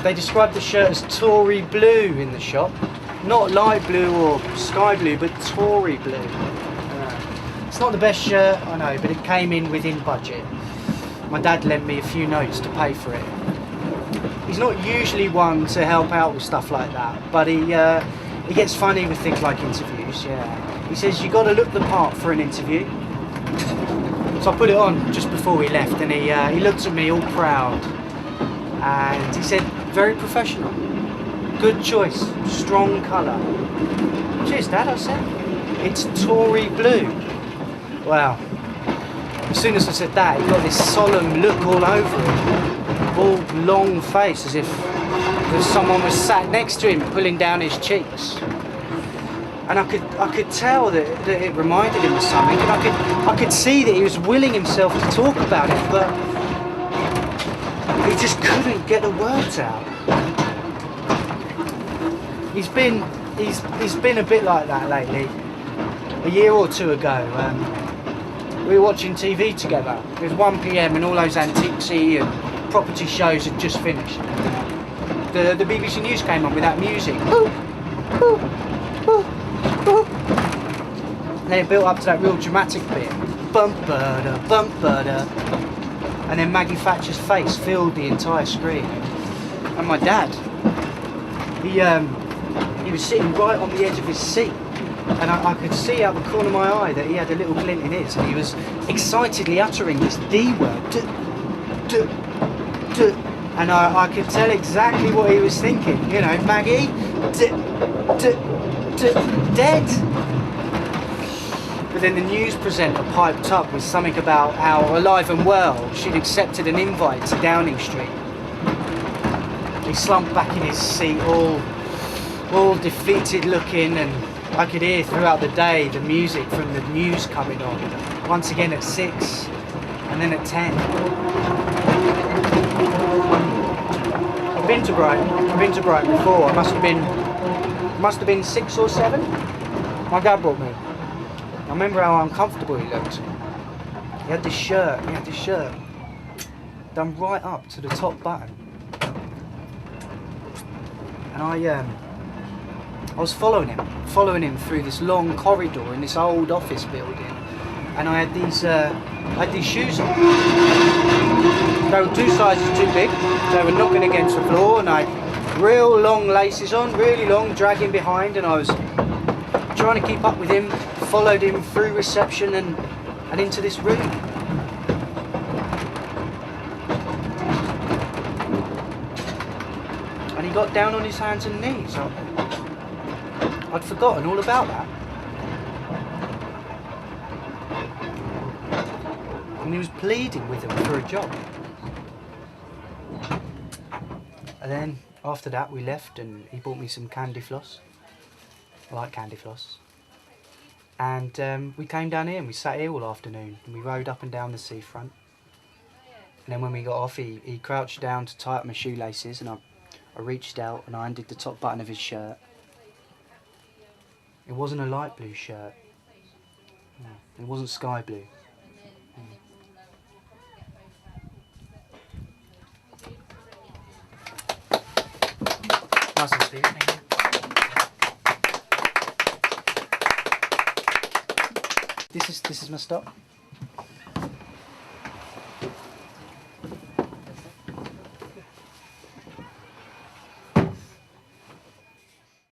They described the shirt as Tory blue in the shop. Not light blue or sky blue, but Tory blue. It's not the best shirt, I know, but it came in within budget. My dad lent me a few notes to pay for it. He's not usually one to help out with stuff like that, but he gets funny with things like interviews, yeah. He says, you got to look the part for an interview. So I put it on just before we left, and he looked at me all proud. And he said, very professional. Good choice, strong colour. Cheers, Dad, I said. It's Tory blue. Wow. As soon as I said that, he got this solemn look all over him. All long face, as if someone was sat next to him, pulling down his cheeks. And I could tell that it reminded him of something, and I could see that he was willing himself to talk about it, but he just couldn't get the words out. He's been a bit like that lately. A year or two ago, we were watching TV together. It was 1 PM and all those antiquesy and property shows had just finished. The BBC News came on with that music. And then it built up to that real dramatic bit. Bump-ba-da, bump-ba-da. And then Maggie Thatcher's face filled the entire screen. And my dad, he was sitting right on the edge of his seat. And I could see out the corner of my eye that he had a little glint in his, and he was excitedly uttering this D word. And I could tell exactly what he was thinking. You know, Maggie, dead. But then the news presenter piped up with something about how, alive and well, she'd accepted an invite to Downing Street. He slumped back in his seat, all defeated looking, and I could hear throughout the day the music from the news coming on. Once again at 6, and then at 10. I've been to Brighton before. I must have been 6 or 7. My dad brought me. I remember how uncomfortable he looked. He had this shirt done right up to the top button. And I was following him through this long corridor in this old office building, and I had these shoes on. They were 2 sizes too big. They were knocking against the floor, and I had real long laces on, really long, dragging behind, and I was trying to keep up with him. Followed him through reception and into this room. And he got down on his hands and knees. I'd forgotten all about that. And he was pleading with him for a job. And then after that we left, and he bought me some candy floss. I like candy floss. And we came down here and we sat here all afternoon, and we rode up and down the seafront. And then when we got off, he crouched down to tie up my shoelaces, and I reached out and I undid the top button of his shirt. It wasn't a light blue shirt. No, it wasn't sky blue. Nice and sweet, thank you. This is my stop.